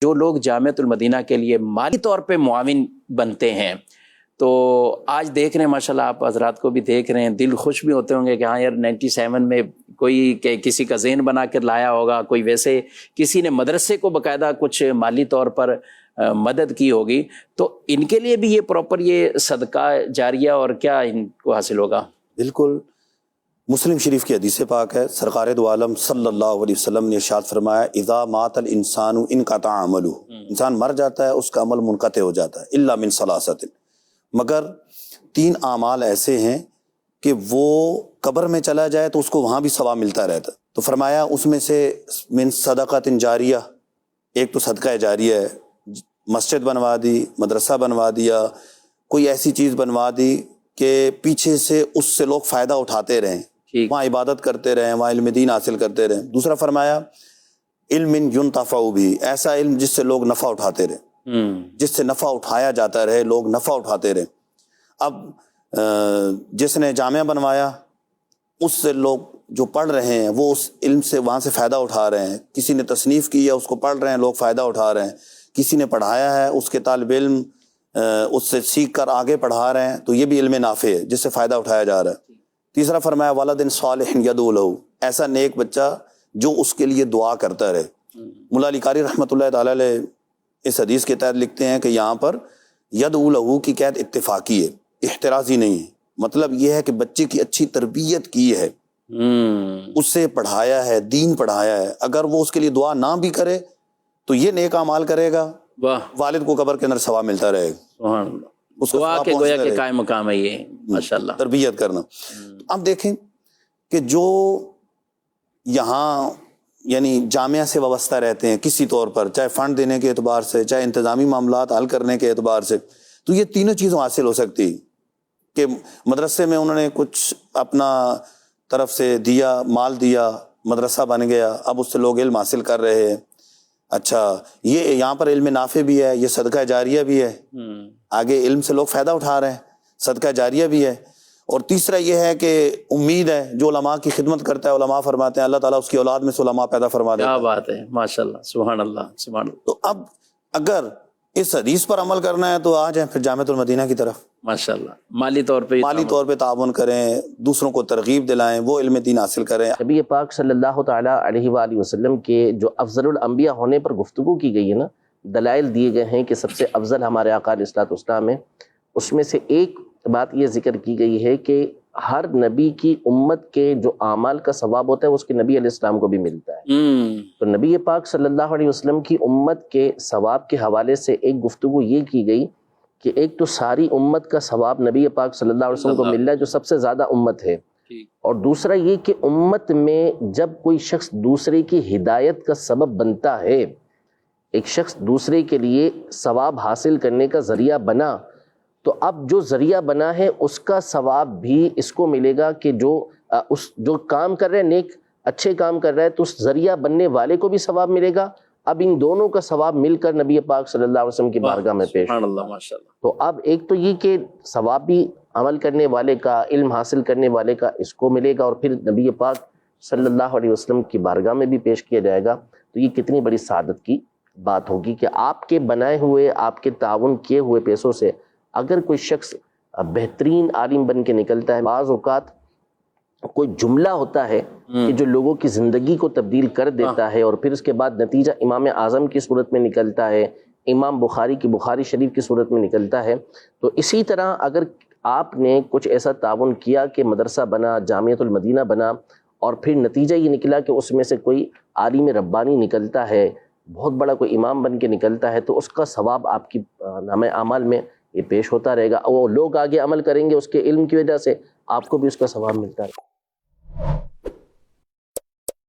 جو لوگ جامعۃ المدینہ کے لیے مالی طور پہ معاون بنتے ہیں، تو آج دیکھ رہے ہیں ماشاءاللہ، آپ حضرات کو بھی دیکھ رہے ہیں، دل خوش بھی ہوتے ہوں گے کہ ہاں یار 97 میں کوئی کسی کا ذہن بنا کر لایا ہوگا، کوئی ویسے کسی نے مدرسے کو باقاعدہ کچھ مالی طور پر مدد کی ہوگی، تو ان کے لیے بھی یہ پراپر یہ صدقہ جاریہ اور کیا ان کو حاصل ہوگا؟ بالکل، مسلم شریف کی حدیث پاک ہے، سرکار دو عالم صلی اللہ علیہ وسلم نے ارشاد فرمایا اذا مات الانسان انقطع عملہ، انسان مر جاتا ہے اس کا عمل منقطع ہو جاتا ہے، الا من ثلاثۃ، مگر 3 اعمال ایسے ہیں کہ وہ قبر میں چلا جائے تو اس کو وہاں بھی ثواب ملتا رہتا ہے۔ تو فرمایا اس میں سے من صدقۃ جاریہ، ایک تو صدقہ جاریہ ہے، مسجد بنوا دی، مدرسہ بنوا دیا، کوئی ایسی چیز بنوا دی کہ پیچھے سے اس سے لوگ فائدہ اٹھاتے رہیں، وہاں عبادت کرتے رہیں، وہاں علم دین حاصل کرتے رہیں۔ دوسرا فرمایا علم ینتفع بھی، ایسا علم جس سے لوگ نفع اٹھاتے رہیں، جس سے نفع اٹھایا جاتا رہے، لوگ نفع اٹھاتے رہیں۔ اب جس نے جامعہ بنوایا اس سے لوگ جو پڑھ رہے ہیں وہ اس علم سے وہاں سے فائدہ اٹھا رہے ہیں، کسی نے تصنیف کی ہے اس کو پڑھ رہے ہیں، لوگ فائدہ اٹھا رہے ہیں، کسی نے پڑھایا ہے اس کے طالب علم اس سے سیکھ کر آگے پڑھا رہے ہیں، تو یہ بھی علم نافع ہے جس سے فائدہ اٹھایا جا رہا ہے۔ تیسرا فرمایا ولد صالح یدعو لہ، ایسا نیک بچہ جو اس کے لیے دعا کرتا رہے۔ مولا علی قاری رحمۃ اللہ تعالی علیہ اس حدیث کے تحت لکھتے ہیں کہ یہاں پر یدعو لہ کی قید اتفاقی ہے، احترازی نہیں ہے، مطلب یہ ہے کہ بچے کی اچھی تربیت کی ہے، اس سے پڑھایا ہے، دین پڑھایا ہے، اگر وہ اس کے لیے دعا نہ بھی کرے تو یہ نیک اعمال کرے گا، والد کو قبر کے اندر ثواب ملتا رہے گا۔ سبحان اللہ، دعا کے گویا کہ قائم مقام ہے یہ، ماشاءاللہ تربیت کرنا۔ اب دیکھیں کہ جو یہاں یعنی جامعہ سے وابستہ رہتے ہیں کسی طور پر، چاہے فنڈ دینے کے اعتبار سے، چاہے انتظامی معاملات حل کرنے کے اعتبار سے، تو یہ تینوں چیزوں حاصل ہو سکتی کہ مدرسے میں انہوں نے کچھ اپنا طرف سے دیا، مال دیا، مدرسہ بن گیا، اب اس سے لوگ علم حاصل کر رہے ہیں۔ اچھا، یہ یہاں پر علم نافع بھی ہے، یہ صدقہ جاریہ بھی ہے، آگے علم سے لوگ فائدہ اٹھا رہے ہیں، صدقہ جاریہ بھی ہے۔ اور تیسرا یہ ہے کہ امید ہے، جو علماء کی خدمت کرتا ہے، علماء فرماتے ہیں اللہ تعالیٰ اس کی اولاد میں سے علماء پیدا فرما دیتا ہے۔ کیا بات ہے، ماشاءاللہ، سبحان اللہ، سبحان اللہ۔ تو اب اگر اس حدیث پر عمل کرنا ہے تو آ جائیں پھر جامعۃ المدینہ کی طرف، ماشاءاللہ، مالی طور پہ تعاون کریں، دوسروں کو ترغیب دلائیں، وہ علم دین حاصل کریں۔ نبی پاک صلی اللہ تعالیٰ علیہ وآلہ وسلم کے جو افضل الانبیاء ہونے پر گفتگو کی گئی ہے نا، دلائل دیے گئے ہیں کہ سب سے افضل ہمارے آقا علیہ الصلوۃ والسلام ہے، اس میں سے ایک بات یہ ذکر کی گئی ہے کہ ہر نبی کی امت کے جو اعمال کا ثواب ہوتا ہے اس کے نبی علیہ السلام کو بھی ملتا ہے۔ تو نبی پاک صلی اللہ علیہ وسلم کی امت کے ثواب کے حوالے سے ایک گفتگو یہ کی گئی کہ ایک تو ساری امت کا ثواب نبی پاک صلی اللہ علیہ وسلم کو مل رہا ہے جو سب سے زیادہ امت ہے، اور دوسرا یہ کہ امت میں جب کوئی شخص دوسرے کی ہدایت کا سبب بنتا ہے، ایک شخص دوسرے کے لیے ثواب حاصل کرنے کا ذریعہ بنا، تو اب جو ذریعہ بنا ہے اس کا ثواب بھی اس کو ملے گا کہ جو کام کر رہے ہیں، نیک اچھے کام کر رہا ہے، تو اس ذریعہ بننے والے کو بھی ثواب ملے گا۔ اب ان دونوں کا ثواب مل کر نبی پاک صلی اللہ علیہ وسلم کی بارگاہ میں پیش۔ سبحان اللہ، ماشاءاللہ۔ تو اب ایک تو یہ کہ ثواب بھی عمل کرنے والے کا، علم حاصل کرنے والے کا اس کو ملے گا، اور پھر نبی پاک صلی اللہ علیہ وسلم کی بارگاہ میں بھی پیش کیا جائے گا۔ تو یہ کتنی بڑی سعادت کی بات ہوگی کہ آپ کے بنائے ہوئے، آپ کے تعاون کیے ہوئے پیسوں سے اگر کوئی شخص بہترین عالم بن کے نکلتا ہے، بعض اوقات کوئی جملہ ہوتا ہے کہ جو لوگوں کی زندگی کو تبدیل کر دیتا ہے، اور پھر اس کے بعد نتیجہ امام اعظم کی صورت میں نکلتا ہے، امام بخاری کی بخاری شریف کی صورت میں نکلتا ہے۔ تو اسی طرح اگر آپ نے کچھ ایسا تعاون کیا کہ مدرسہ بنا، جامعۃ المدینہ بنا، اور پھر نتیجہ یہ نکلا کہ اس میں سے کوئی عالم ربانی نکلتا ہے، بہت بڑا کوئی امام بن کے نکلتا ہے، تو اس کا ثواب آپ کی نامہ اعمال میں یہ پیش ہوتا رہے گا، اور لوگ آگے عمل کریں گے اس کے علم کی وجہ سے، آپ کو بھی اس کا ثواب ملتا ہے۔